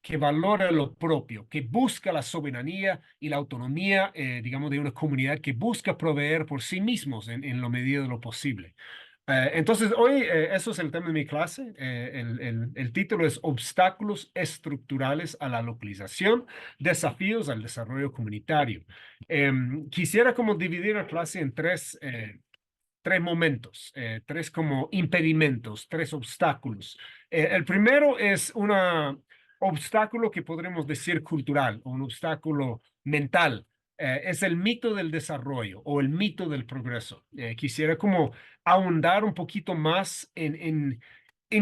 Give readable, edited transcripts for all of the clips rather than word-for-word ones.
que valora lo propio, que busca la soberanía y la autonomía, digamos, de una comunidad que busca proveer por sí mismos en lo medida de lo posible. Entonces, hoy eso es el tema de mi clase. El título es Obstáculos estructurales a la localización, desafíos al desarrollo comunitario. Quisiera como dividir la clase en tres momentos, tres como impedimentos, tres obstáculos. El primero es un obstáculo que podremos decir cultural, o un obstáculo mental. Es el mito del desarrollo o el mito del progreso. Quisiera como ahondar un poquito más en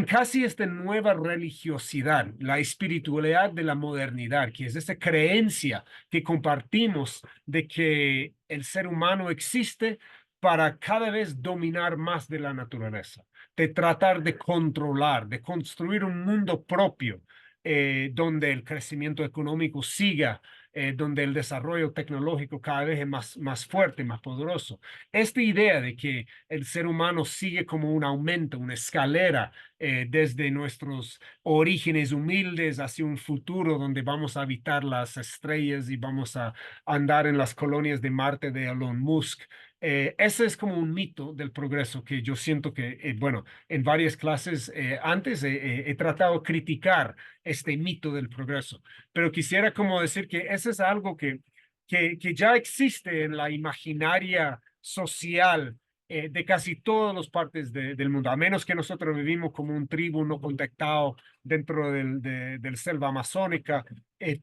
casi esta nueva religiosidad, la espiritualidad de la modernidad, que es esa creencia que compartimos de que el ser humano existe para cada vez dominar más de la naturaleza, de tratar de controlar, de construir un mundo propio, donde el crecimiento económico siga, donde el desarrollo tecnológico cada vez es más fuerte, más poderoso. Esta idea de que el ser humano sigue como un aumento, una escalera, desde nuestros orígenes humildes hacia un futuro donde vamos a habitar las estrellas y vamos a andar en las colonias de Marte de Elon Musk. Ese es como un mito del progreso que yo siento que, bueno, en varias clases antes he tratado de criticar este mito del progreso, pero quisiera como decir que ese es algo que ya existe en la imaginaria social de casi todas las partes del mundo, a menos que nosotros vivimos como un tribu no contactado dentro del selva amazónica.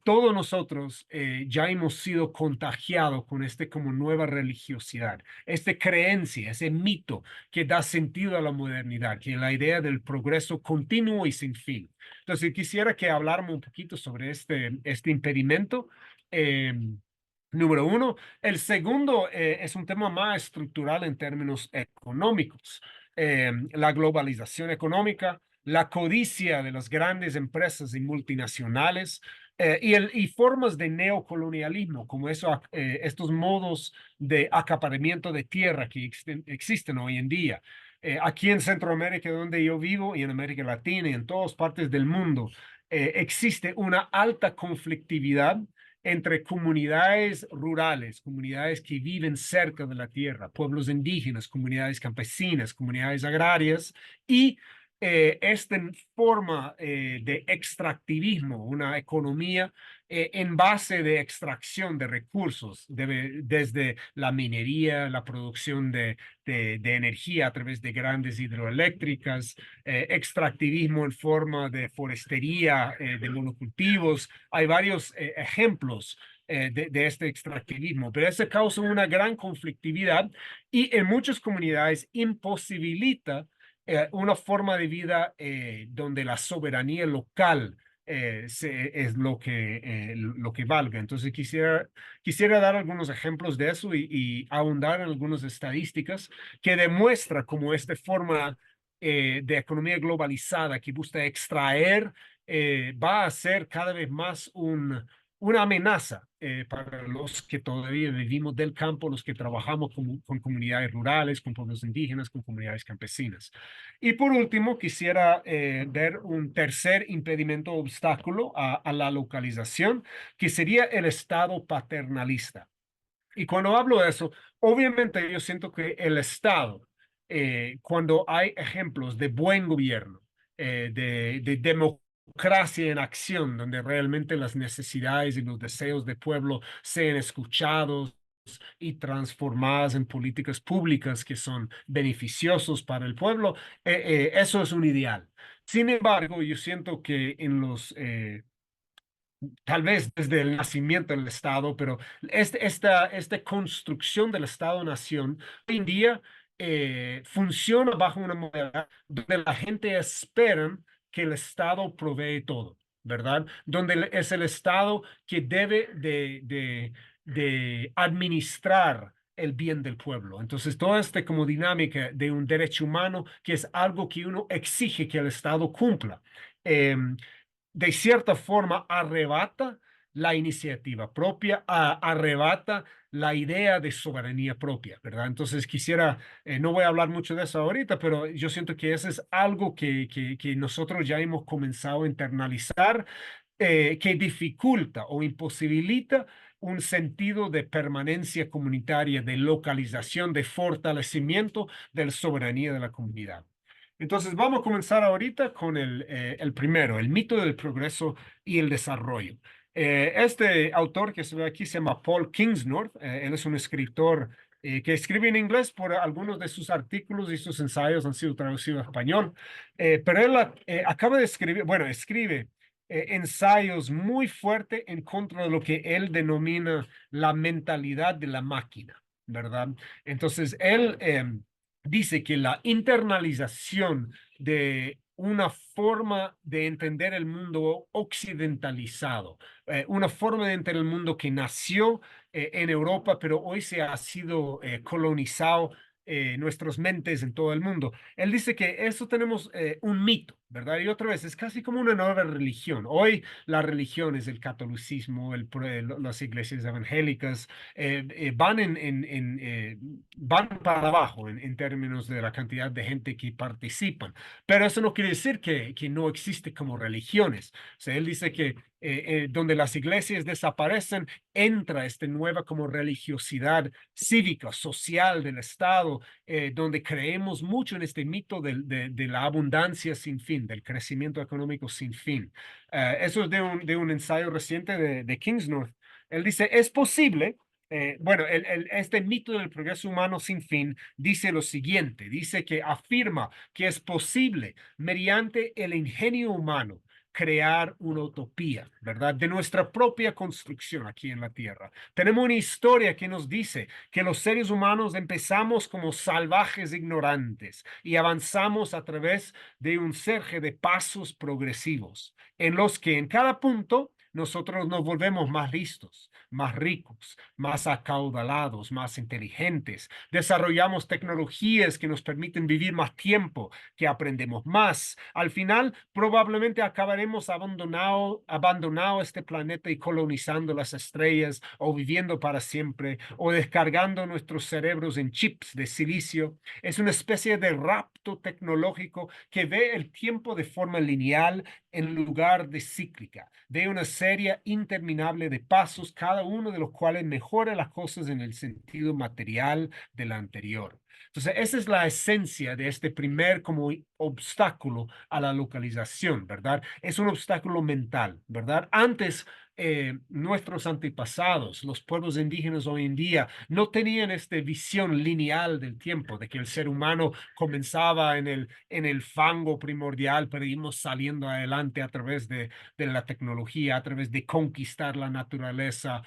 Todos nosotros ya hemos sido contagiados con este como nueva religiosidad, esta creencia, ese mito que da sentido a la modernidad, que es la idea del progreso continuo y sin fin. Entonces, quisiera que habláramos un poquito sobre este impedimento. Eh, Número uno. El segundo es un tema más estructural en términos económicos. La globalización económica, la codicia de las grandes empresas y multinacionales, y formas de neocolonialismo, como estos modos de acaparamiento de tierra que existen hoy en día. Aquí en Centroamérica, donde yo vivo, y en América Latina y en todas partes del mundo, existe una alta conflictividad entre comunidades rurales, comunidades que viven cerca de la tierra, pueblos indígenas, comunidades campesinas, comunidades agrarias y esta forma de extractivismo, una economía en base de extracción de recursos, desde la minería, la producción de energía a través de grandes hidroeléctricas, extractivismo en forma de forestería, de monocultivos. Hay varios ejemplos de este extractivismo, pero eso causa una gran conflictividad y en muchas comunidades imposibilita una forma de vida donde la soberanía local es lo que valga. Entonces quisiera dar algunos ejemplos de eso y ahondar en algunas estadísticas que demuestra cómo esta forma de economía globalizada que busca extraer va a ser cada vez más una amenaza para los que todavía vivimos del campo, los que trabajamos con comunidades rurales, con pueblos indígenas, con comunidades campesinas. Y por último, quisiera ver un tercer impedimento obstáculo a la localización, que sería el Estado paternalista. Y cuando hablo de eso, obviamente yo siento que el Estado, cuando hay ejemplos de buen gobierno, de democracia en acción, donde realmente las necesidades y los deseos del pueblo sean escuchados y transformadas en políticas públicas que son beneficiosos para el pueblo, eso es un ideal. Sin embargo, yo siento que tal vez desde el nacimiento del Estado, pero esta construcción del Estado-nación hoy en día funciona bajo una modalidad donde la gente espera que el Estado provee todo, ¿verdad? Donde es el Estado que debe de administrar el bien del pueblo. Entonces, toda esta como dinámica de un derecho humano que es algo que uno exige que el Estado cumpla. De cierta forma arrebata la iniciativa propia, arrebata la idea de soberanía propia, ¿verdad? Entonces no voy a hablar mucho de eso ahorita, pero yo siento que eso es algo que nosotros ya hemos comenzado a internalizar que dificulta o imposibilita un sentido de permanencia comunitaria, de localización, de fortalecimiento de la soberanía de la comunidad. Entonces, vamos a comenzar ahorita con el primero, el mito del progreso y el desarrollo. Este autor que se ve aquí se llama Paul Kingsnorth. Él es un escritor que escribe en inglés, por algunos de sus artículos y sus ensayos han sido traducidos a español. Pero él acaba de escribir, bueno, escribe ensayos muy fuertes en contra de lo que él denomina la mentalidad de la máquina, ¿verdad? Entonces, él dice que la internalización de una forma de entender el mundo occidentalizado, una forma de entender el mundo que nació en Europa, pero hoy se ha sido colonizado nuestras mentes en todo el mundo. Él dice que eso tenemos un mito, ¿verdad? Y otra vez, es casi como una nueva religión. Hoy la religión es el catolicismo, las iglesias evangélicas, van para abajo en términos de la cantidad de gente que participan. Pero eso no quiere decir que no existe como religiones. O sea, él dice que donde las iglesias desaparecen, entra esta nueva como religiosidad cívica, social del Estado, donde creemos mucho en este mito de la abundancia sin fin, del crecimiento económico sin fin. Eso es de un ensayo reciente de Kingsnorth. Él dice, es posible. Bueno, este mito del progreso humano sin fin dice lo siguiente, dice que afirma que es posible mediante el ingenio humano crear una utopía, ¿verdad? De nuestra propia construcción aquí en la Tierra. Tenemos una historia que nos dice que los seres humanos empezamos como salvajes ignorantes y avanzamos a través de un serje de pasos progresivos, en los que en cada punto nosotros nos volvemos más listos, más ricos, más acaudalados, más inteligentes. Desarrollamos tecnologías que nos permiten vivir más tiempo, que aprendemos más. Al final, probablemente acabaremos abandonado este planeta y colonizando las estrellas o viviendo para siempre o descargando nuestros cerebros en chips de silicio. Es una especie de rapto tecnológico que ve el tiempo de forma lineal en lugar de cíclica, de una serie interminable de pasos, cada uno de los cuales mejora las cosas en el sentido material de la anterior. Entonces, esa es la esencia de este primer como obstáculo a la localización, ¿verdad? Es un obstáculo mental, ¿verdad? Antes, nuestros antepasados, los pueblos indígenas hoy en día, no tenían esta visión lineal del tiempo, de que el ser humano comenzaba en el fango primordial, pero íbamos saliendo adelante a través de la tecnología, a través de conquistar la naturaleza,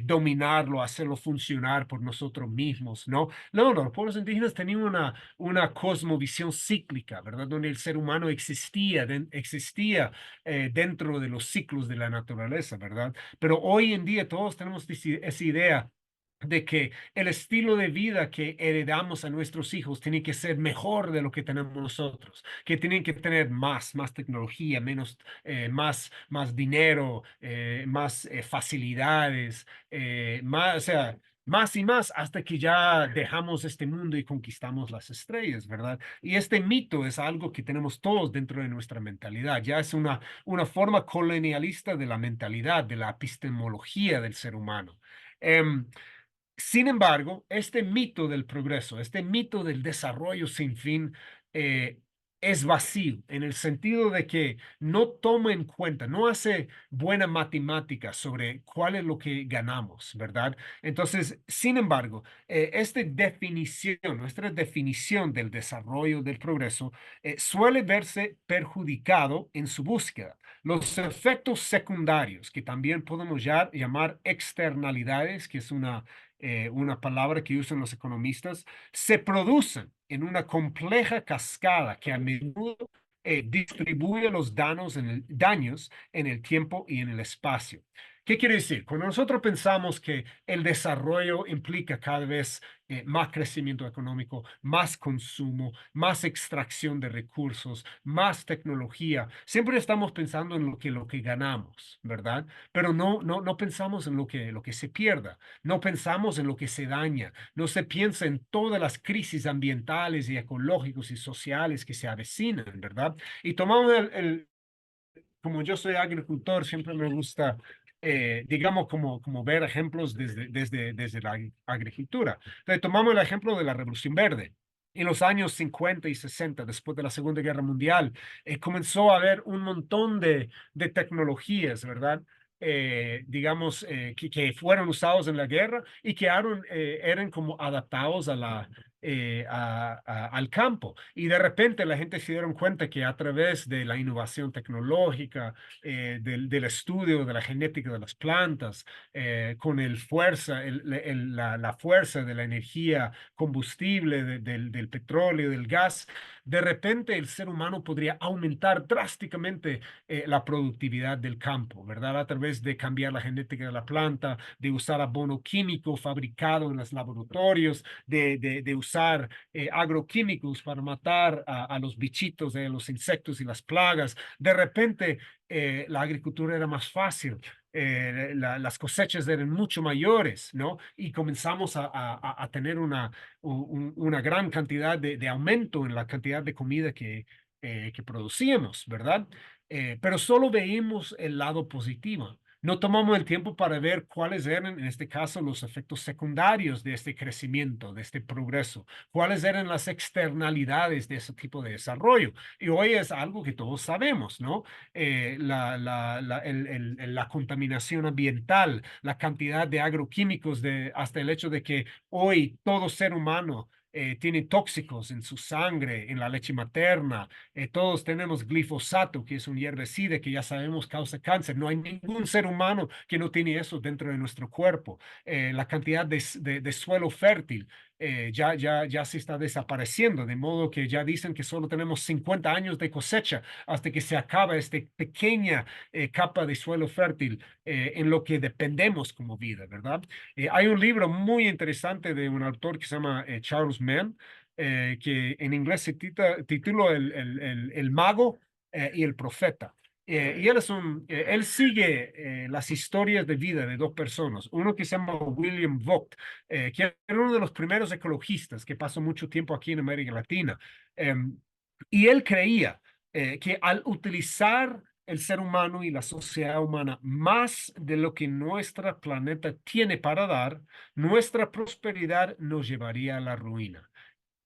dominarlo, hacerlo funcionar por nosotros mismos, ¿no? No, los pueblos indígenas tenían una cosmovisión cíclica, ¿verdad? Donde el ser humano existía dentro de los ciclos de la naturaleza, ¿verdad? Pero hoy en día todos tenemos esa idea de que el estilo de vida que heredamos a nuestros hijos tiene que ser mejor de lo que tenemos nosotros, que tienen que tener más tecnología, más dinero, más facilidades, más, o sea, más y más hasta que ya dejamos este mundo y conquistamos las estrellas, ¿verdad? Y este mito es algo que tenemos todos dentro de nuestra mentalidad, ya es una forma colonialista de la mentalidad, de la epistemología del ser humano. Em, Sin embargo, este mito del progreso, este mito del desarrollo sin fin, eh, es vacío en el sentido de que no toma en cuenta, no hace buena matemática sobre cuál es lo que ganamos, ¿verdad? Entonces, sin embargo, nuestra definición del desarrollo del progreso, suele verse perjudicado en su búsqueda. Los efectos secundarios, que también podemos llamar externalidades, que es una palabra que usan los economistas, se producen en una compleja cascada que a menudo distribuye los daños en el tiempo y en el espacio. ¿Qué quiere decir? Cuando nosotros pensamos que el desarrollo implica cada vez más crecimiento económico, más consumo, más extracción de recursos, más tecnología, siempre estamos pensando en lo que ganamos, ¿verdad? Pero no pensamos en lo que se pierda. No pensamos en lo que se daña, no se piensa en todas las crisis ambientales y ecológicos y sociales que se avecinan, ¿verdad? Y tomamos como yo soy agricultor, siempre me gusta, digamos, como ver ejemplos desde la agricultura. Entonces, tomamos el ejemplo de la Revolución Verde. En los años 50 y 60, después de la Segunda Guerra Mundial, comenzó a haber un montón de tecnologías, ¿verdad? Digamos, que fueron usados en la guerra y que eran como adaptados al campo. Y de repente la gente se dieron cuenta que a través de la innovación tecnológica, del estudio de la genética de las plantas, con la fuerza de la energía combustible, del petróleo, del gas, de repente el ser humano podría aumentar drásticamente la productividad del campo, ¿verdad? A través de cambiar la genética de la planta, de usar abono químico fabricado en los laboratorios, de usar agroquímicos para matar a los bichitos, los insectos y las plagas. De repente, la agricultura era más fácil. Las cosechas eran mucho mayores, ¿no? Y comenzamos a tener una gran cantidad de aumento en la cantidad de comida que producíamos, ¿verdad? Pero solo veíamos el lado positivo. No tomamos el tiempo para ver cuáles eran, en este caso, los efectos secundarios de este crecimiento, de este progreso, cuáles eran las externalidades de ese tipo de desarrollo. Y hoy es algo que todos sabemos, ¿no? La contaminación ambiental, la cantidad de agroquímicos, hasta el hecho de que hoy todo ser humano tiene tóxicos en su sangre, en la leche materna. Todos tenemos glifosato, que es un herbicida que ya sabemos causa cáncer. No hay ningún ser humano que no tiene eso dentro de nuestro cuerpo. La cantidad de suelo fértil ya se está desapareciendo, de modo que ya dicen que solo tenemos 50 años de cosecha hasta que se acaba esta pequeña capa de suelo fértil en lo que dependemos como vida, ¿verdad? Hay un libro muy interesante de un autor que se llama Charles Mann, que en inglés se titula el mago y el profeta. Y él sigue las historias de vida de dos personas, uno que se llama William Vogt, que era uno de los primeros ecologistas que pasó mucho tiempo aquí en América Latina. Y él creía que al utilizar el ser humano y la sociedad humana más de lo que nuestro planeta tiene para dar, nuestra prosperidad nos llevaría a la ruina.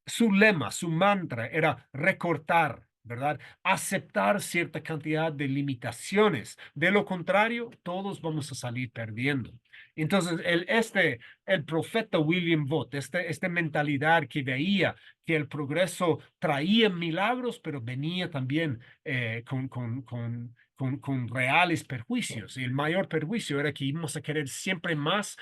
Su lema, su mantra era recortar, ¿verdad? Aceptar cierta cantidad de limitaciones. De lo contrario, todos vamos a salir perdiendo. Entonces, el profeta William Booth, esta mentalidad que veía que el progreso traía milagros, pero venía también con reales perjuicios. Y el mayor perjuicio era que íbamos a querer siempre más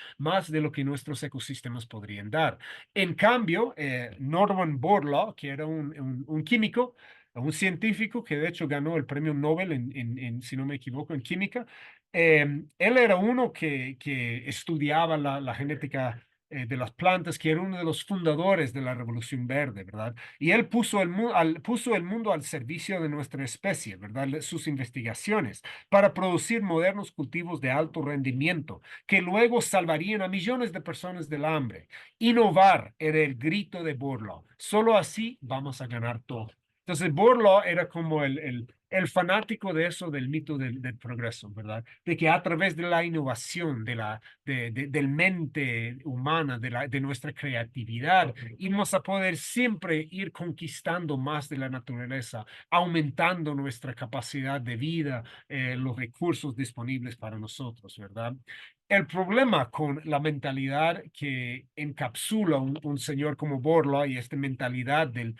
de lo que nuestros ecosistemas podrían dar. En cambio, Norman Borlaug, que era un químico, un científico que de hecho ganó el premio Nobel si no me equivoco, en química, él era uno que estudiaba la genética de las plantas, que era uno de los fundadores de la Revolución Verde, ¿verdad? Y él puso el mundo al servicio de nuestra especie, ¿verdad? Sus investigaciones para producir modernos cultivos de alto rendimiento que luego salvarían a millones de personas del hambre. Innovar era el grito de Borlaug. Solo así vamos a ganar todo. Entonces, Borlaug era como el fanático de eso, del mito del progreso, ¿verdad? De que a través de la innovación, del mente humana, de nuestra creatividad, íbamos a poder siempre ir conquistando más de la naturaleza, aumentando nuestra capacidad de vida, los recursos disponibles para nosotros, ¿verdad? El problema con la mentalidad que encapsula un señor como Borlaug y esta mentalidad del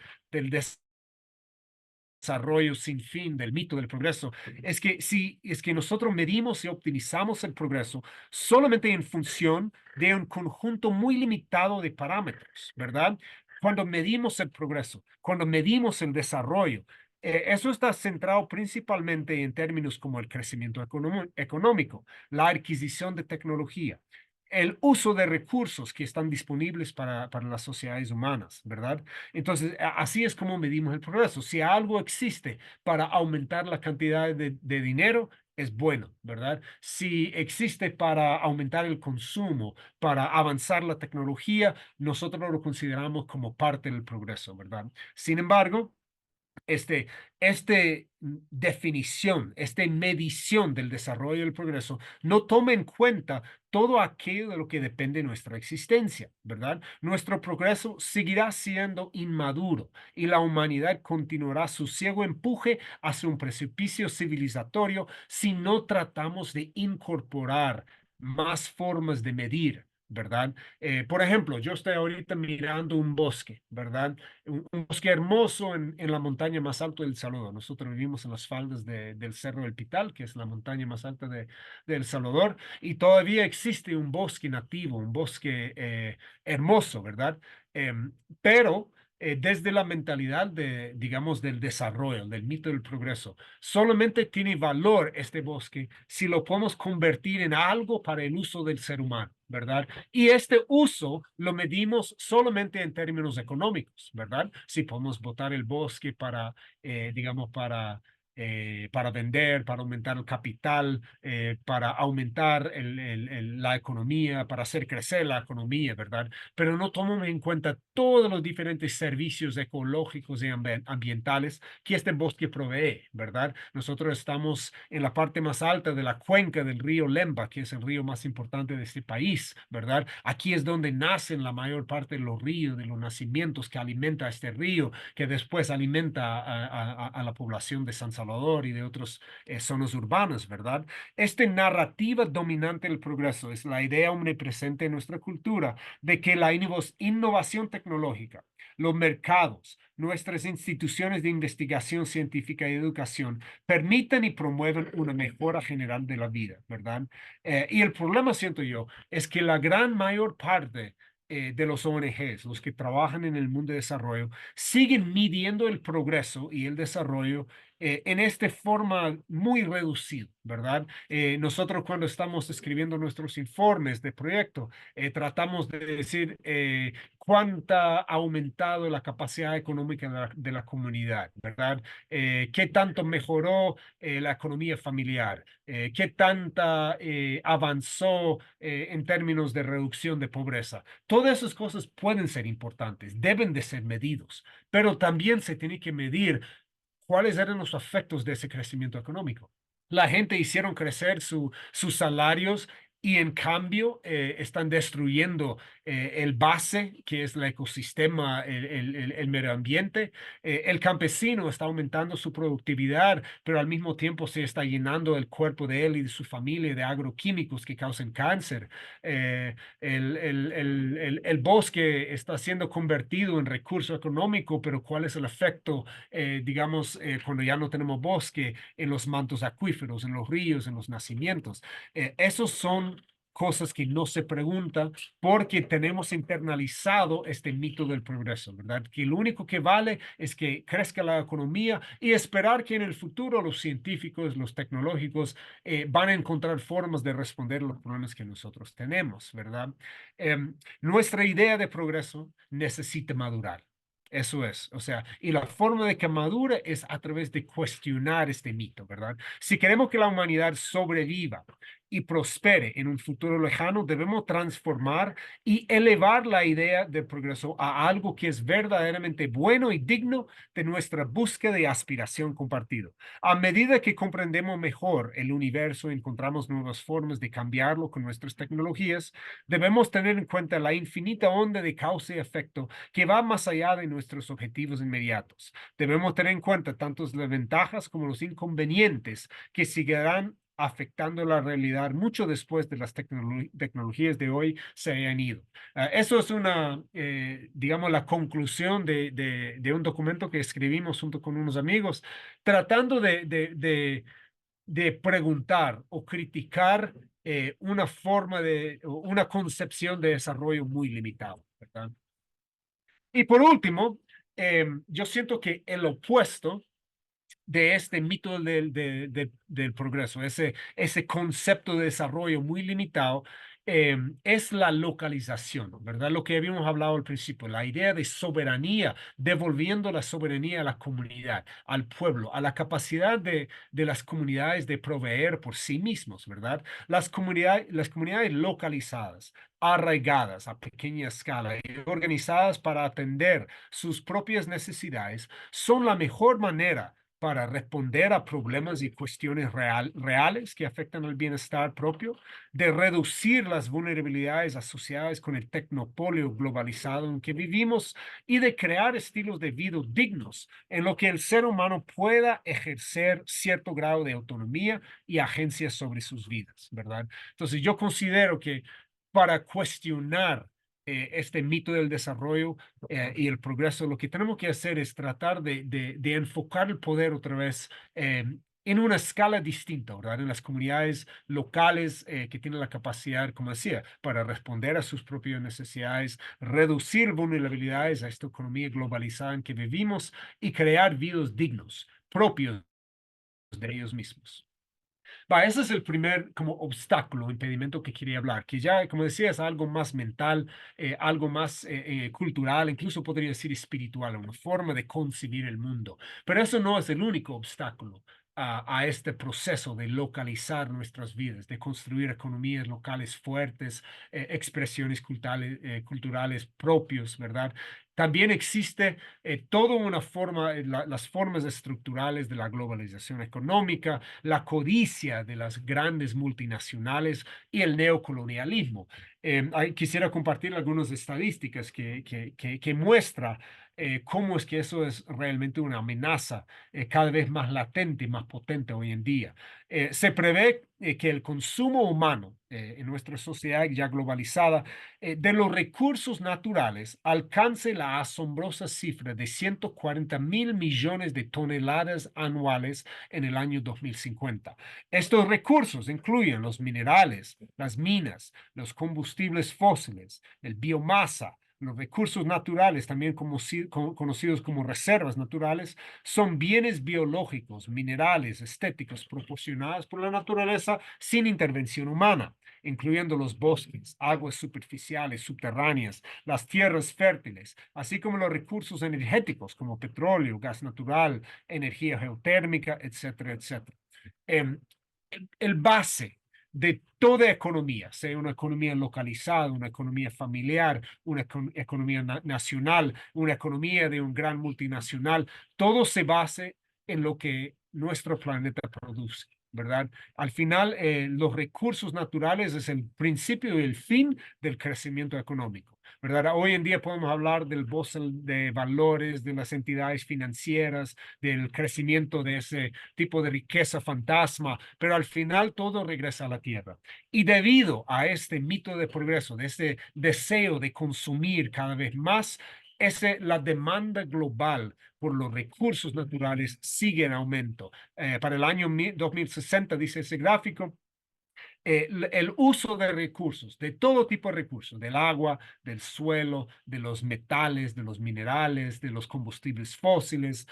desarrollo sin fin, del mito del progreso, es que nosotros medimos y optimizamos el progreso solamente en función de un conjunto muy limitado de parámetros, ¿verdad? Cuando medimos el progreso, cuando medimos el desarrollo, eso está centrado principalmente en términos como el crecimiento económico, la adquisición de tecnología, el uso de recursos que están disponibles para las sociedades humanas, ¿verdad? Entonces, así es como medimos el progreso. Si algo existe para aumentar la cantidad de dinero, es bueno, ¿verdad? Si existe para aumentar el consumo, para avanzar la tecnología, nosotros lo consideramos como parte del progreso, ¿verdad? Sin embargo, este, definición, esta medición del desarrollo y el progreso no toma en cuenta todo aquello de lo que depende nuestra existencia, ¿verdad? Nuestro progreso seguirá siendo inmaduro y la humanidad continuará su ciego empuje hacia un precipicio civilizatorio si no tratamos de incorporar más formas de medir. ¿Verdad? Por ejemplo, yo estoy ahorita mirando un bosque, ¿verdad? Un bosque hermoso en la montaña más alta del Salvador. Nosotros vivimos en las faldas del Cerro del Pital, que es la montaña más alta de El Salvador, y todavía existe un bosque nativo, un bosque hermoso, ¿verdad? Em, pero desde la mentalidad de, digamos, del desarrollo, del mito del progreso, solamente tiene valor este bosque si lo podemos convertir en algo para el uso del ser humano, ¿verdad? Y este uso lo medimos solamente en términos económicos, ¿verdad? Si podemos botar el bosque para, digamos, para vender, para aumentar el capital, para aumentar la economía, para hacer crecer la economía, ¿verdad? Pero no tomamos en cuenta todos los diferentes servicios ecológicos y ambientales que este bosque provee, ¿verdad? Nosotros estamos en la parte más alta de la cuenca del río Lemba, que es el río más importante de este país, ¿verdad? Aquí es donde nacen la mayor parte de los ríos, de los nacimientos que alimenta este río, que después alimenta a la población de San Salvador y de otras zonas urbanas, ¿verdad? Esta narrativa dominante del progreso es la idea omnipresente en nuestra cultura de que la innovación tecnológica, los mercados, nuestras instituciones de investigación científica y educación permiten y promueven una mejora general de la vida, ¿verdad? Y el problema, siento yo, es que la gran mayor parte de los ONGs, los que trabajan en el mundo de desarrollo, siguen midiendo el progreso y el desarrollo en esta forma muy reducida, ¿verdad? Nosotros cuando estamos escribiendo nuestros informes de proyecto, tratamos de decir cuánta ha aumentado la capacidad económica de la comunidad, ¿verdad? ¿Qué tanto mejoró la economía familiar? ¿Qué tanta avanzó en términos de reducción de pobreza? Todas esas cosas pueden ser importantes, deben de ser medidos, pero también se tiene que medir cuáles eran los efectos de ese crecimiento económico. La gente hicieron crecer sus salarios y en cambio están destruyendo el base, que es el ecosistema, el medio ambiente. El campesino está aumentando su productividad, pero al mismo tiempo se está llenando el cuerpo de él y de su familia de agroquímicos que causan cáncer. El bosque está siendo convertido en recurso económico, pero ¿cuál es el efecto, digamos, cuando ya no tenemos bosque en los mantos acuíferos, en los ríos, en los nacimientos? Esos son cosas que no se preguntan porque tenemos internalizado este mito del progreso, ¿verdad? Que lo único que vale es que crezca la economía y esperar que en el futuro los científicos, los tecnológicos van a encontrar formas de responder los problemas que nosotros tenemos, ¿verdad? Nuestra idea de progreso necesita madurar. Eso es, o sea, y la forma de que madure es a través de cuestionar este mito, ¿verdad? Si queremos que la humanidad sobreviva y prospere en un futuro lejano, debemos transformar y elevar la idea de progreso a algo que es verdaderamente bueno y digno de nuestra búsqueda y aspiración compartido. A medida que comprendemos mejor el universo y encontramos nuevas formas de cambiarlo con nuestras tecnologías, debemos tener en cuenta la infinita onda de causa y efecto que va más allá de nuestros objetivos inmediatos. Debemos tener en cuenta tanto las ventajas como los inconvenientes que seguirán afectando la realidad mucho después de las tecnologías de hoy se hayan ido. Eso es una, digamos, la conclusión de un documento que escribimos junto con unos amigos, tratando de preguntar o criticar una forma una concepción de desarrollo muy limitado, ¿verdad? Y por último, yo siento que el opuesto de este mito del progreso, ese concepto de desarrollo muy limitado, es la localización, ¿verdad? Lo que habíamos hablado al principio, la idea de soberanía, devolviendo la soberanía a la comunidad, al pueblo, a la capacidad de las comunidades de proveer por sí mismos, ¿verdad? Las comunidades localizadas, arraigadas a pequeña escala y organizadas para atender sus propias necesidades, son la mejor manera para responder a problemas y cuestiones reales que afectan al bienestar propio, de reducir las vulnerabilidades asociadas con el tecnopolio globalizado en que vivimos y de crear estilos de vida dignos en lo que el ser humano pueda ejercer cierto grado de autonomía y agencia sobre sus vidas, ¿verdad? Entonces yo considero que para cuestionar este mito del desarrollo y el progreso, lo que tenemos que hacer es tratar de enfocar el poder otra vez en una escala distinta, ¿verdad? En las comunidades locales que tienen la capacidad, como decía, para responder a sus propias necesidades, reducir vulnerabilidades a esta economía globalizada en que vivimos y crear vidas dignos, propios de ellos mismos. Va, ese es el primer como obstáculo, impedimento que quería hablar, que ya, como decía, es algo más mental, algo más cultural, incluso podría decir espiritual, una forma de concebir el mundo. Pero eso no es el único obstáculo a este proceso de localizar nuestras vidas, de construir economías locales fuertes, expresiones culturales propios, ¿verdad? También existe toda una forma, las formas estructurales de la globalización económica, la codicia de las grandes multinacionales y el neocolonialismo. Quisiera compartir algunas estadísticas que muestra cómo es que eso es realmente una amenaza cada vez más latente y más potente hoy en día. Se prevé que el consumo humano en nuestra sociedad ya globalizada de los recursos naturales alcance la asombrosa cifra de 140.000 millones de toneladas anuales en el año 2050. Estos recursos incluyen los minerales, las minas, los combustibles fósiles, el biomasa. Los recursos naturales, también conocidos como reservas naturales, son bienes biológicos, minerales, estéticos, proporcionados por la naturaleza sin intervención humana, incluyendo los bosques, aguas superficiales, subterráneas, las tierras fértiles, así como los recursos energéticos como petróleo, gas natural, energía geotérmica, etcétera, etcétera. Em, el base de toda economía, sea una economía localizada, una economía familiar, una economía nacional, una economía de un gran multinacional, todo se base en lo que nuestro planeta produce, ¿verdad? Al final, los recursos naturales es el principio y el fin del crecimiento económico, ¿verdad? Hoy en día podemos hablar del bolsa de valores, de las entidades financieras, del crecimiento de ese tipo de riqueza fantasma, pero al final todo regresa a la tierra. Y debido a este mito de progreso, de este deseo de consumir cada vez más, la demanda global por los recursos naturales sigue en aumento. Para el año 2060, dice ese gráfico, el uso de recursos, de todo tipo de recursos, del agua, del suelo, de los metales, de los minerales, de los combustibles fósiles,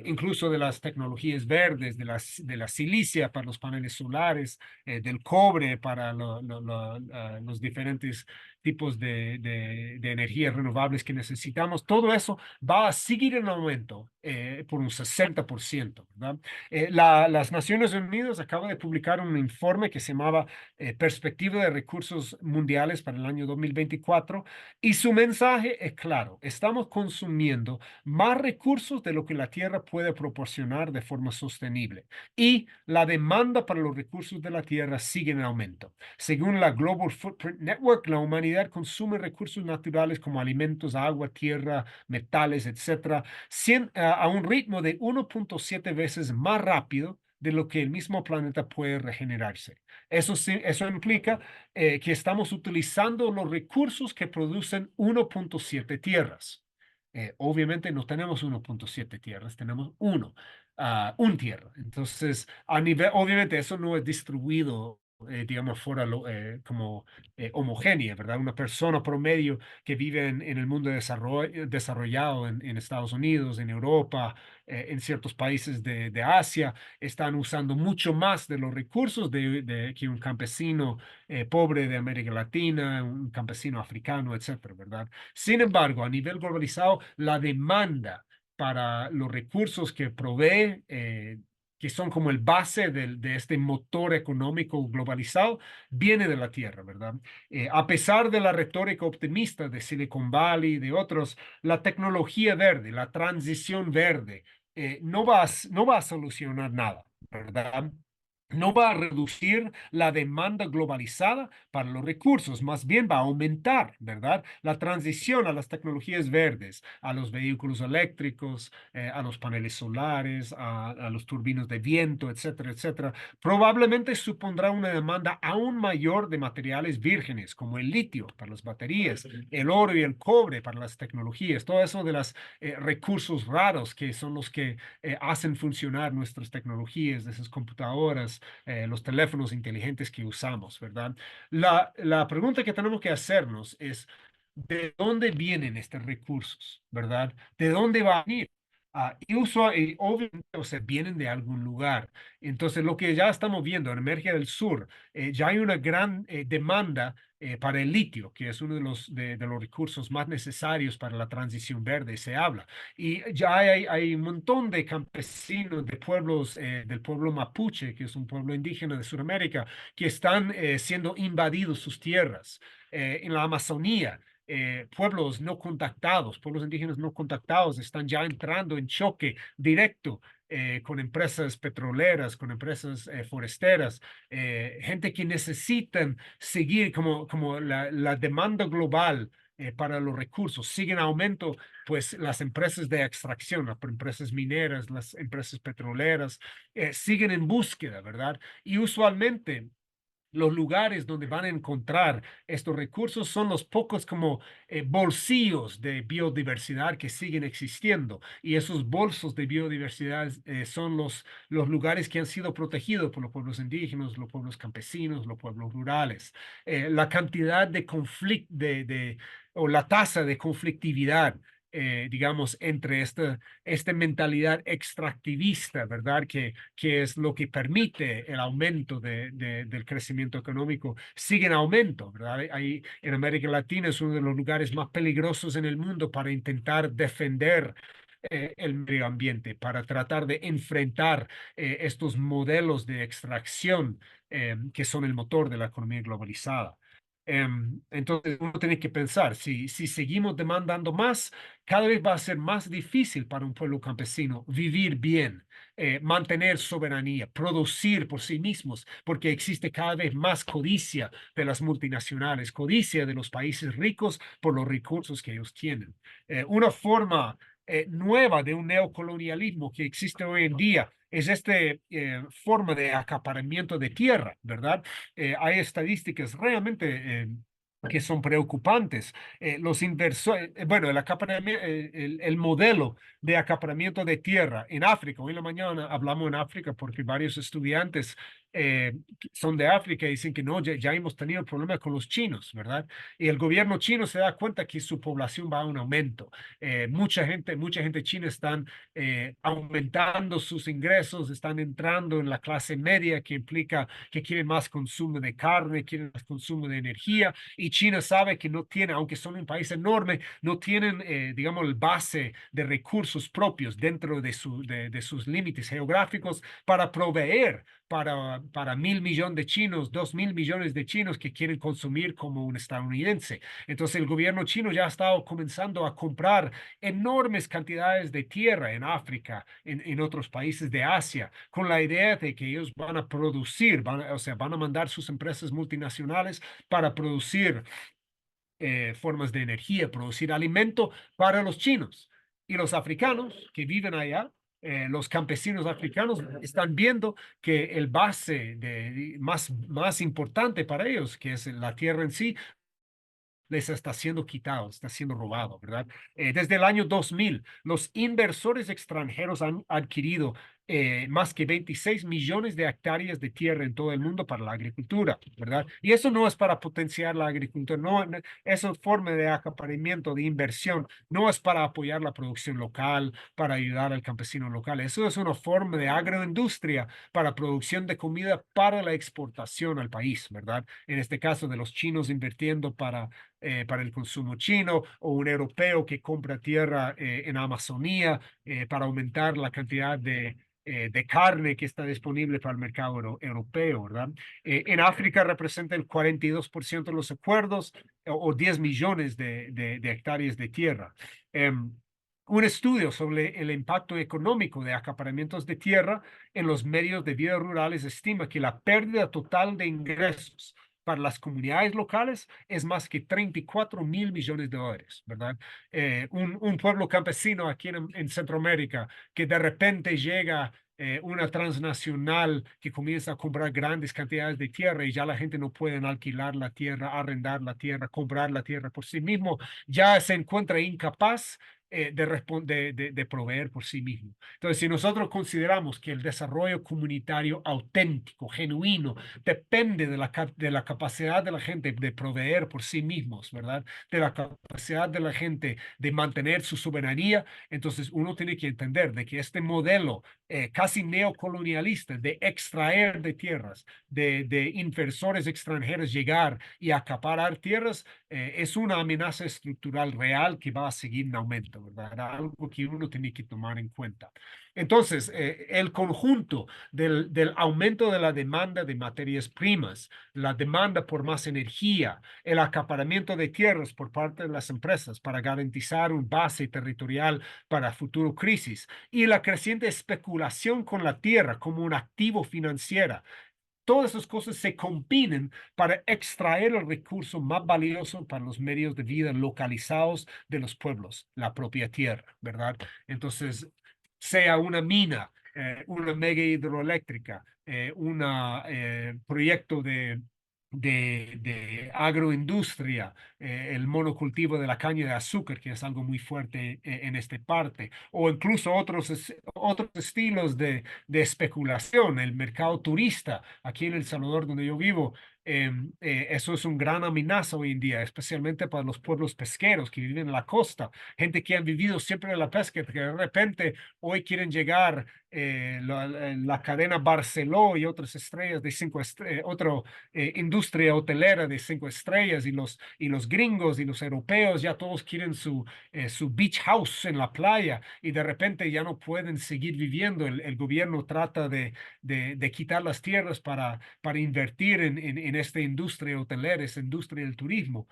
incluso de las tecnologías verdes, de la silicia para los paneles solares, del cobre para los diferentes tipos de energías renovables que necesitamos. Todo eso va a seguir en aumento por un 60%, ¿verdad? Las Naciones Unidas acaba de publicar un informe que se llamaba Perspectiva de Recursos Mundiales para el año 2024 y su mensaje es claro: estamos consumiendo más recursos de lo que la Tierra puede proporcionar de forma sostenible y la demanda para los recursos de la Tierra sigue en aumento. Según la Global Footprint Network, la humanidad consume recursos naturales como alimentos, agua, tierra, metales, etcétera, a un ritmo de 1.7 veces más rápido de lo que el mismo planeta puede regenerarse. Eso, sí, eso implica que estamos utilizando los recursos que producen 1.7 tierras. Obviamente no tenemos 1.7 tierras, tenemos un tierra. Entonces, obviamente eso no es distribuido digamos, fuera como homogénea, ¿verdad? Una persona promedio que vive en el mundo desarrollado en Estados Unidos, en Europa, en ciertos países de Asia, están usando mucho más de los recursos que un campesino pobre de América Latina, un campesino africano, etcétera, ¿verdad? Sin embargo, a nivel globalizado, la demanda para los recursos que provee, que son como el base de este motor económico globalizado, viene de la tierra, ¿verdad? A pesar de la retórica optimista de Silicon Valley y de otros, la tecnología verde, la transición verde, no va a solucionar nada, ¿verdad? No va a reducir la demanda globalizada para los recursos, más bien va a aumentar, ¿verdad? La transición a las tecnologías verdes, a los vehículos eléctricos, a los paneles solares, a los turbinos de viento, etcétera, etcétera, probablemente supondrá una demanda aún mayor de materiales vírgenes, como el litio para las baterías, el oro y el cobre para las tecnologías, todo eso de los recursos raros que son los que hacen funcionar nuestras tecnologías, esas computadoras, los teléfonos inteligentes que usamos, ¿verdad? La pregunta que tenemos que hacernos es, ¿de dónde vienen estos recursos, verdad? ¿De dónde va a venir? Y obviamente, o sea, vienen de algún lugar. Entonces, lo que ya estamos viendo en América del Sur, ya hay una gran demanda para el litio, que es uno de los recursos más necesarios para la transición verde, se habla. Y ya hay un montón de campesinos de pueblos, del pueblo mapuche, que es un pueblo indígena de Sudamérica, que están siendo invadidos sus tierras. En la Amazonía, pueblos no contactados, pueblos indígenas no contactados, están ya entrando en choque directo con empresas petroleras, con empresas foresteras, gente que necesitan seguir como la demanda global para los recursos sigue en aumento, pues las empresas de extracción, las empresas mineras, las empresas petroleras, siguen en búsqueda, ¿verdad? Y usualmente los lugares donde van a encontrar estos recursos son los pocos como bolsillos de biodiversidad que siguen existiendo. Y esos bolsos de biodiversidad son los lugares que han sido protegidos por los pueblos indígenas, los pueblos campesinos, los pueblos rurales. La cantidad de conflicto, o la tasa de conflictividad, digamos, entre esta mentalidad extractivista, ¿verdad? Que es lo que permite el aumento del crecimiento económico, sigue en aumento, ¿verdad? En América Latina es uno de los lugares más peligrosos en el mundo para intentar defender el medio ambiente, para tratar de enfrentar estos modelos de extracción que son el motor de la economía globalizada. Entonces uno tiene que pensar, si seguimos demandando más, cada vez va a ser más difícil para un pueblo campesino vivir bien, mantener soberanía, producir por sí mismos, porque existe cada vez más codicia de las multinacionales, codicia de los países ricos por los recursos que ellos tienen. Una forma nueva de un neocolonialismo que existe hoy en día es esta forma de acaparamiento de tierra, ¿verdad? Hay estadísticas realmente que son preocupantes. Los inversores, bueno, el modelo de acaparamiento de tierra en África, hoy en la mañana hablamos en África porque varios estudiantes son de África y dicen que no, ya hemos tenido problemas con los chinos, ¿verdad? Y el gobierno chino se da cuenta que su población va a un aumento. Mucha gente china están aumentando sus ingresos, están entrando en la clase media, que implica que quieren más consumo de carne, quieren más consumo de energía, y China sabe que no tiene, aunque son un país enorme, no tienen, digamos, el base de recursos propios dentro de sus límites geográficos para proveer para 1.000 millones de chinos, 2.000 millones de chinos que quieren consumir como un estadounidense. Entonces el gobierno chino ya ha estado comenzando a comprar enormes cantidades de tierra en África, en otros países de Asia, con la idea de que ellos van a producir, o sea, van a mandar sus empresas multinacionales para producir formas de energía, producir alimento para los chinos. Y los africanos que viven allá, los campesinos africanos están viendo que el base más importante para ellos, que es la tierra en sí, les está siendo quitado, está siendo robado, ¿verdad? Desde el año 2000, los inversores extranjeros han adquirido más que 26 millones de hectáreas de tierra en todo el mundo para la agricultura, ¿verdad? Y eso no es para potenciar la agricultura, eso es forma de acaparamiento, de inversión, no es para apoyar la producción local, para ayudar al campesino local, eso es una forma de agroindustria para producción de comida para la exportación al país, ¿verdad? En este caso de los chinos invirtiendo para el consumo chino o un europeo que compra tierra en Amazonía para aumentar la cantidad de carne que está disponible para el mercado europeo, ¿verdad? En África representa el 42% de los acuerdos o 10 millones de hectáreas de tierra. Un estudio sobre el impacto económico de acaparamientos de tierra en los medios de vida rurales estima que la pérdida total de ingresos para las comunidades locales es más que 34.000 millones de dólares, ¿verdad? Un pueblo campesino aquí en Centroamérica que de repente llega una transnacional que comienza a comprar grandes cantidades de tierra y ya la gente no puede alquilar la tierra, arrendar la tierra, comprar la tierra por sí mismo, ya se encuentra incapaz de proveer por sí mismo. Entonces, si nosotros consideramos que el desarrollo comunitario auténtico, genuino, depende de la capacidad de la gente de proveer por sí mismos, ¿verdad? De la capacidad de la gente de mantener su soberanía, entonces uno tiene que entender de que este modelo casi neocolonialista de extraer de tierras, de inversores extranjeros llegar y acaparar tierras, es una amenaza estructural real que va a seguir en aumento, ¿verdad? Algo que uno tiene que tomar en cuenta. Entonces, el conjunto del aumento de la demanda de materias primas, la demanda por más energía, el acaparamiento de tierras por parte de las empresas para garantizar un base territorial para futuro crisis y la creciente especulación con la tierra como un activo financiero. Todas esas cosas se combinan para extraer el recurso más valioso para los medios de vida localizados de los pueblos, la propia tierra, ¿verdad? Entonces, sea una mina, una mega hidroeléctrica, un proyecto de agroindustria, el monocultivo de la caña de azúcar, que es algo muy fuerte en esta parte, o incluso otros estilos de especulación, el mercado turista, aquí en El Salvador, donde yo vivo. Eso es un gran amenaza hoy en día, especialmente para los pueblos pesqueros que viven en la costa, gente que han vivido siempre de la pesca, que de repente hoy quieren llegar la cadena Barceló y otras estrellas de otra industria hotelera de 5 estrellas y los gringos y los europeos ya todos quieren su beach house en la playa y de repente ya no pueden seguir viviendo. El gobierno trata de quitar las tierras para invertir en esta industria hotelera, esta industria del turismo.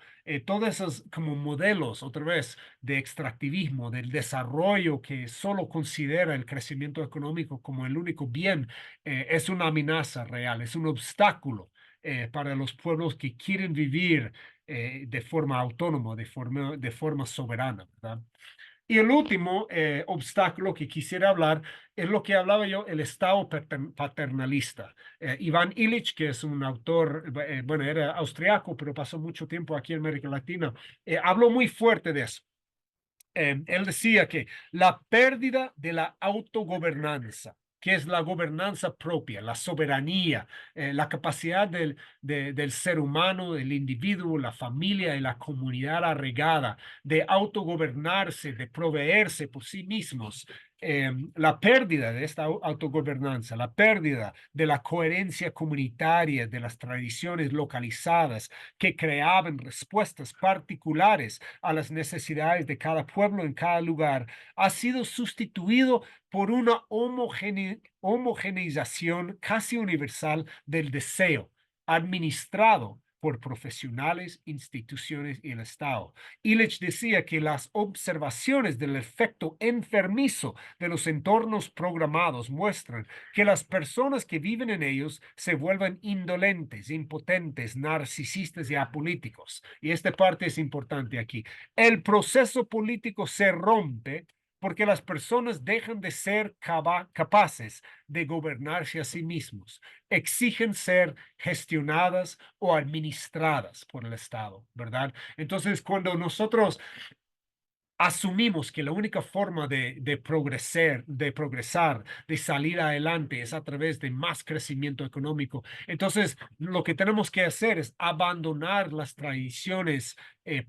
Todos esos como modelos, otra vez, de extractivismo, del desarrollo que solo considera el crecimiento económico como el único bien, es una amenaza real, es un obstáculo para los pueblos que quieren vivir de forma autónoma, de forma soberana, ¿verdad? Y el último obstáculo que quisiera hablar es lo que hablaba yo, el Estado paternalista. Iván Illich, que es un autor, bueno, era austriaco, pero pasó mucho tiempo aquí en América Latina, habló muy fuerte de eso. Él decía que la pérdida de la autogobernanza, que es la gobernanza propia, la soberanía, la capacidad del ser humano, del individuo, la familia y la comunidad arraigada de autogobernarse, de proveerse por sí mismos, la pérdida de esta autogobernanza, la pérdida de la coherencia comunitaria, de las tradiciones localizadas que creaban respuestas particulares a las necesidades de cada pueblo en cada lugar, ha sido sustituido por una homogeneización casi universal del deseo, administrado por profesionales, instituciones y el Estado. Illich decía que las observaciones del efecto enfermizo de los entornos programados muestran que las personas que viven en ellos se vuelven indolentes, impotentes, narcisistas y apolíticos. Y esta parte es importante aquí. El proceso político se rompe porque las personas dejan de ser capaces de gobernarse a sí mismos. Exigen ser gestionadas o administradas por el Estado, ¿verdad? Entonces, cuando nosotros asumimos que la única forma de progresar, de salir adelante es a través de más crecimiento económico. Entonces, lo que tenemos que hacer es abandonar las tradiciones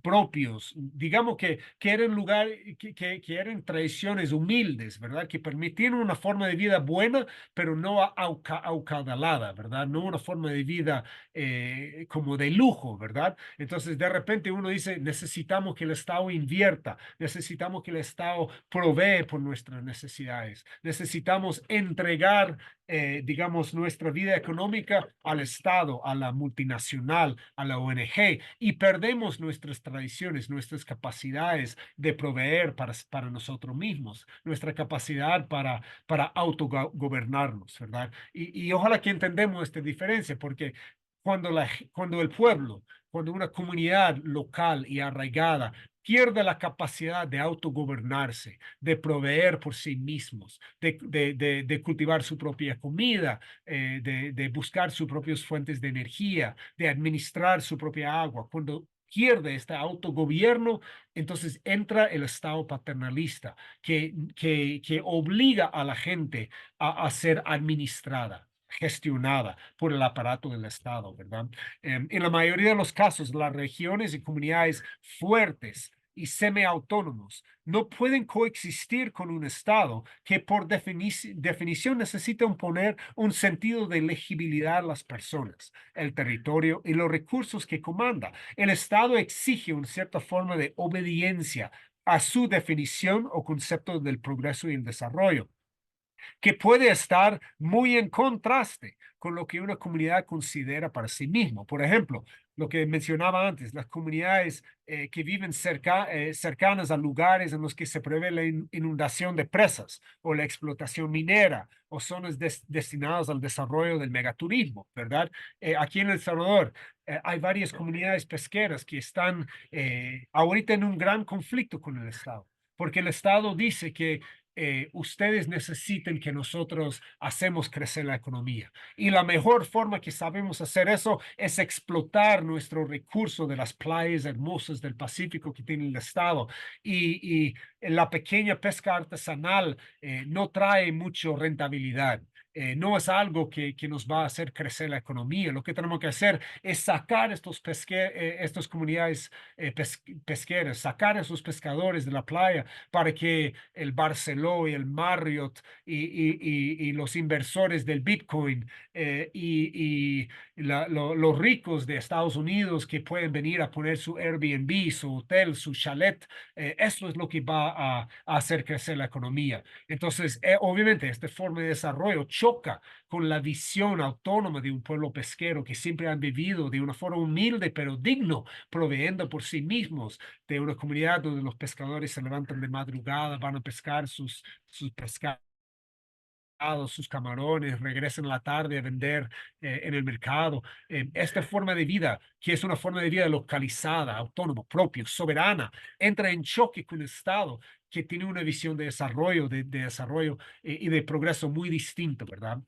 propios, digamos que eran lugar, que eran tradiciones humildes, ¿verdad? Que permitían una forma de vida buena, pero no acaudalada, ¿verdad? No una forma de vida como de lujo, ¿verdad? Entonces, de repente uno dice, necesitamos que el Estado invierta, necesitamos que el Estado provee por nuestras necesidades, necesitamos entregar, digamos, nuestra vida económica al Estado, a la multinacional, a la ONG, y perdemos nuestras tradiciones, nuestras capacidades de proveer para nosotros mismos, nuestra capacidad para autogobernarnos, ¿verdad? Y ojalá que entendamos esta diferencia, porque cuando el pueblo, cuando una comunidad local y arraigada pierde la capacidad de autogobernarse, de proveer por sí mismos, de cultivar su propia comida, de buscar sus propias fuentes de energía, de administrar su propia agua. Cuando pierde este autogobierno, entonces entra el Estado paternalista que obliga a la gente a ser administrada, gestionada por el aparato del Estado, ¿verdad? En la mayoría de los casos, las regiones y comunidades fuertes y semiautónomos no pueden coexistir con un Estado que por definición necesita imponer un sentido de legibilidad a las personas, el territorio y los recursos que comanda. El Estado exige una cierta forma de obediencia a su definición o concepto del progreso y el desarrollo, que puede estar muy en contraste con lo que una comunidad considera para sí mismo. Por ejemplo, lo que mencionaba antes, las comunidades que viven cercanas a lugares en los que se prevé la inundación de presas o la explotación minera o zonas destinadas al desarrollo del megaturismo, ¿verdad? Aquí en El Salvador hay varias comunidades pesqueras que están ahorita en un gran conflicto con el Estado, porque el Estado dice que ustedes necesiten que nosotros hacemos crecer la economía. Y la mejor forma que sabemos hacer eso es explotar nuestro recurso de las playas hermosas del Pacífico que tiene el Estado. Y la pequeña pesca artesanal no trae mucha rentabilidad. No es algo que nos va a hacer crecer la economía. Lo que tenemos que hacer es sacar estas comunidades pesqueras, sacar a esos pescadores de la playa para que el Barceló y el Marriott y los inversores del Bitcoin los ricos de Estados Unidos que pueden venir a poner su Airbnb, su hotel, su chalet, eso es lo que va a hacer crecer la economía. Entonces, obviamente, esta forma de desarrollo choca con la visión autónoma de un pueblo pesquero que siempre han vivido de una forma humilde pero digno, proveyendo por sí mismos, de una comunidad donde los pescadores se levantan de madrugada, van a pescar sus pescados, sus camarones, regresan a la tarde a vender en el mercado. Esta forma de vida, que es una forma de vida localizada, autónoma, propia, soberana, entra en choque con el Estado que tiene una visión de desarrollo, de desarrollo y de progreso muy distinto, ¿verdad?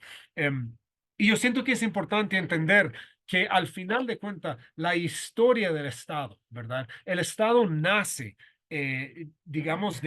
Y yo siento que es importante entender que al final de cuentas, la historia del Estado, ¿verdad? El Estado nace, digamos,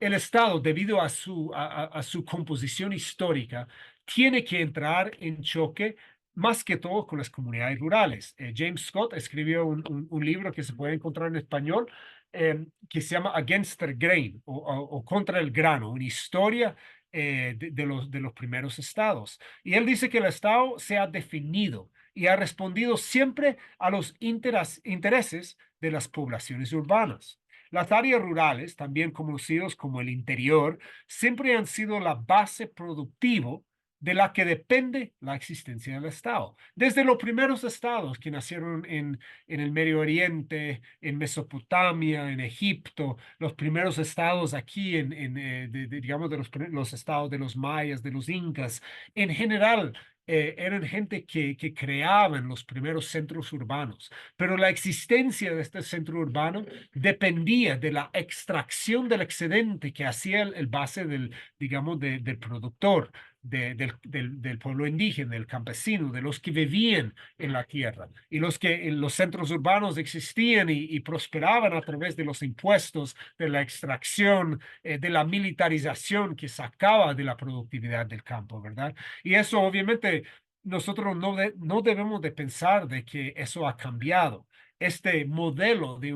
el Estado, debido a su composición histórica, tiene que entrar en choque más que todo con las comunidades rurales. James Scott escribió un libro que se puede encontrar en español que se llama Against the Grain o Contra el Grano, una historia de los primeros estados. Y él dice que el Estado se ha definido y ha respondido siempre a los intereses de las poblaciones urbanas. Las áreas rurales, también conocidos como el interior, siempre han sido la base productiva de la que depende la existencia del Estado. Desde los primeros estados que nacieron en el Medio Oriente, en Mesopotamia, en Egipto, los primeros estados aquí, digamos, los estados de los mayas, de los incas, en general, eran gente que creaban los primeros centros urbanos, pero la existencia de este centro urbano dependía de la extracción del excedente que hacía el base del, digamos, del productor. del pueblo indígena, del campesino, de los que vivían en la tierra y los que en los centros urbanos existían y prosperaban a través de los impuestos, de la extracción, de la militarización que sacaba de la productividad del campo, ¿verdad? Y eso obviamente nosotros no debemos de pensar de que eso ha cambiado. Este modelo de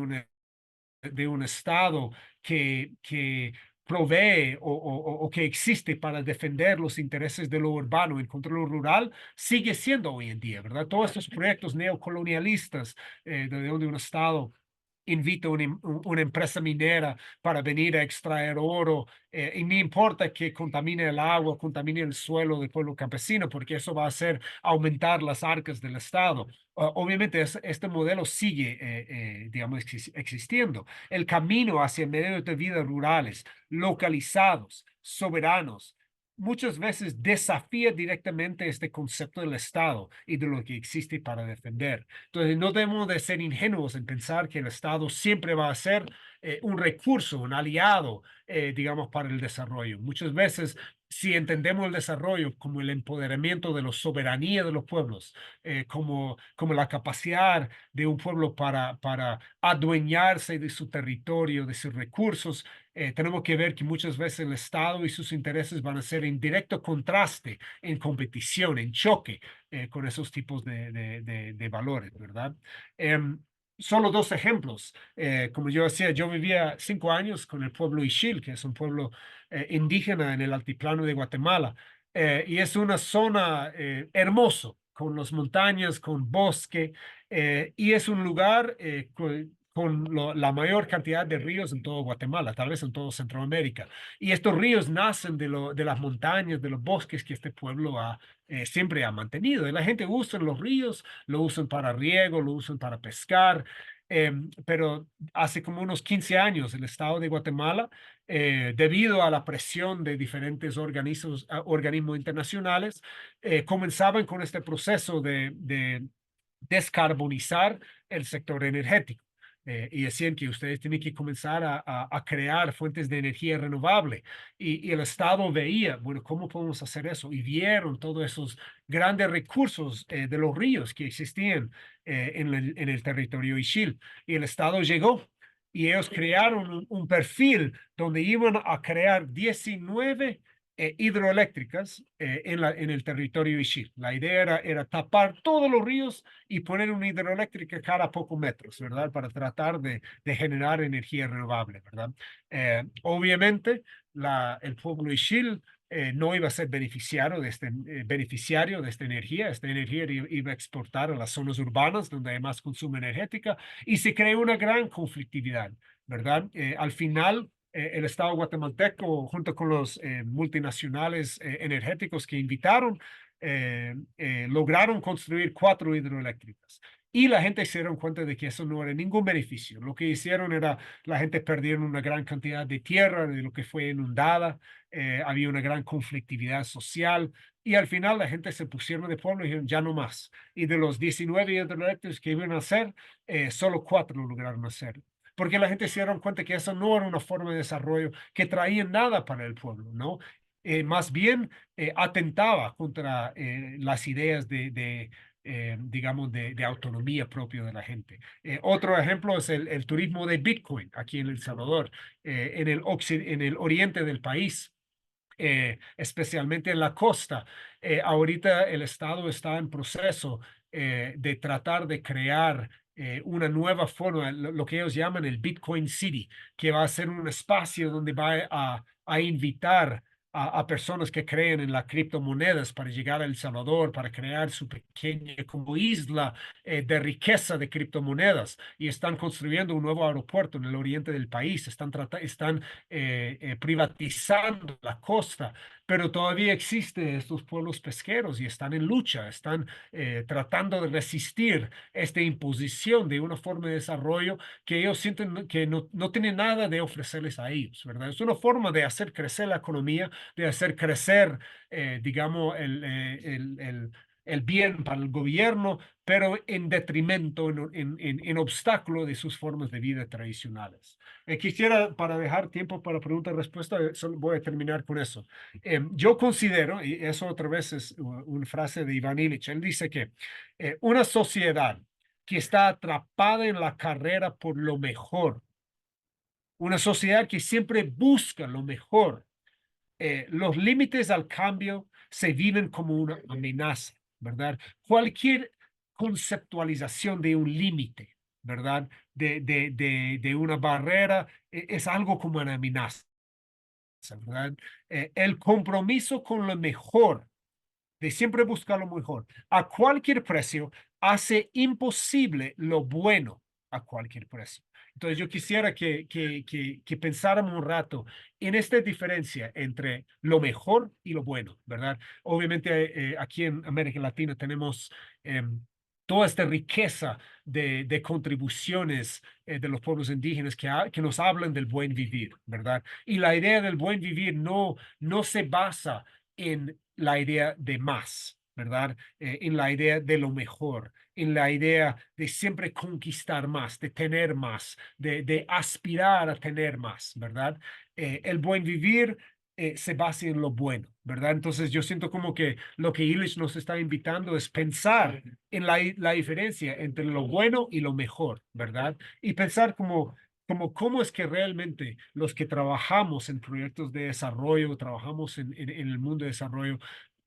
un Estado que provee o que existe para defender los intereses de lo urbano en contra de lo rural, sigue siendo hoy en día, ¿verdad? Todos estos proyectos neocolonialistas, de donde un Estado invita una empresa minera para venir a extraer oro, y no importa que contamine el agua, contamine el suelo del pueblo campesino, porque eso va a hacer aumentar las arcas del Estado. Obviamente este modelo sigue, digamos, existiendo. El camino hacia medios de vida rurales, localizados, soberanos, muchas veces desafía directamente este concepto del Estado y de lo que existe para defender. Entonces, no debemos de ser ingenuos en pensar que el Estado siempre va a ser un recurso, un aliado, digamos, para el desarrollo. Muchas veces, si entendemos el desarrollo como el empoderamiento de la soberanía de los pueblos, como la capacidad de un pueblo para adueñarse de su territorio, de sus recursos, tenemos que ver que muchas veces el Estado y sus intereses van a ser en directo contraste, en competición, en choque con esos tipos de valores, ¿verdad? Em, Solo dos ejemplos. Como yo decía, yo vivía 5 años con el pueblo Ixil, que es un pueblo indígena en el altiplano de Guatemala, y es una zona hermoso, con las montañas, con bosque, y es un lugar la mayor cantidad de ríos en todo Guatemala, tal vez en todo Centroamérica. Y estos ríos nacen de las montañas, de los bosques que este pueblo siempre ha mantenido. Y la gente usa los ríos, lo usan para riego, lo usan para pescar. Pero hace como unos 15 años el Estado de Guatemala, debido a la presión de diferentes organismos internacionales, comenzaban con este proceso de descarbonizar el sector energético. Y decían que ustedes tienen que comenzar a crear fuentes de energía renovable. Y el Estado veía, bueno, ¿cómo podemos hacer eso? Y vieron todos esos grandes recursos de los ríos que existían en el territorio Ixil. Y el Estado llegó y ellos crearon un perfil donde iban a crear 19 hidroeléctricas en el territorio Ixil. La idea era tapar todos los ríos y poner una hidroeléctrica cada pocos metros, ¿verdad? Para tratar de generar energía renovable, ¿verdad? Obviamente, el pueblo Ixil no iba a ser beneficiario de esta energía. Esta energía iba a exportar a las zonas urbanas donde hay más consumo energético y se creó una gran conflictividad, ¿verdad? Al final, el Estado guatemalteco, junto con los multinacionales energéticos que invitaron, lograron construir 4 hidroeléctricas. Y la gente se dieron cuenta de que eso no era ningún beneficio. Lo que hicieron era, la gente perdieron una gran cantidad de tierra de lo que fue inundada, había una gran conflictividad social y al final la gente se pusieron de pueblo y dijeron ya no más. Y de los 19 hidroeléctricos que iban a hacer, solo 4 lo lograron hacer porque la gente se dieron cuenta que eso no era una forma de desarrollo que traía nada para el pueblo, ¿no? Más bien atentaba contra las ideas digamos, de autonomía propia de la gente. Otro ejemplo es el turismo de Bitcoin aquí en El Salvador, en el oriente del país. Especialmente en la costa. Ahorita el Estado está en proceso de tratar de crear una nueva forma, lo que ellos llaman el Bitcoin City, que va a ser un espacio donde va a invitar a personas que creen en las criptomonedas para llegar a El Salvador, para crear su pequeña como isla de riqueza de criptomonedas. Y están construyendo un nuevo aeropuerto en el oriente del país, están privatizando la costa, pero todavía existen estos pueblos pesqueros y están en lucha, están tratando de resistir esta imposición de una forma de desarrollo que ellos sienten que no tiene nada de ofrecerles a ellos, ¿verdad? Es una forma de hacer crecer la economía, de hacer crecer, digamos, el bien para el gobierno, pero en detrimento, en obstáculo de sus formas de vida tradicionales. Quisiera, para dejar tiempo para pregunta y respuesta, solo voy a terminar con eso. Yo considero, y eso otra vez es una frase de Iván Illich, él dice que una sociedad que está atrapada en la carrera por lo mejor, una sociedad que siempre busca lo mejor, los límites al cambio se viven como una amenaza, ¿verdad? Cualquier conceptualización de un límite, ¿verdad? De una barrera es algo como una amenaza, ¿verdad? El compromiso con lo mejor de siempre buscar lo mejor a cualquier precio hace imposible lo bueno a cualquier precio. Entonces yo quisiera que pensáramos un rato en esta diferencia entre lo mejor y lo bueno, ¿verdad? Obviamente aquí en América Latina tenemos toda esta riqueza de contribuciones de los pueblos indígenas que nos hablan del buen vivir, ¿verdad? Y la idea del buen vivir no se basa en la idea de más, ¿verdad? En la idea de lo mejor, en la idea de siempre conquistar más, de tener más, de aspirar a tener más, ¿verdad? El buen vivir se basa en lo bueno, ¿verdad? Entonces yo siento como que lo que Illich nos está invitando es pensar en la diferencia entre lo bueno y lo mejor, ¿verdad? Y pensar como cómo es que realmente los que trabajamos en proyectos de desarrollo, trabajamos en el mundo de desarrollo,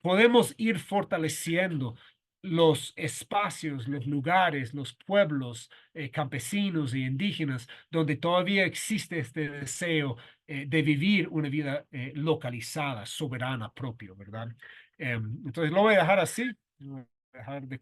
podemos ir fortaleciendo los espacios, los lugares, los pueblos campesinos e indígenas donde todavía existe este deseo de vivir una vida localizada, soberana, propio, ¿verdad? Entonces lo voy a dejar así, voy a dejar de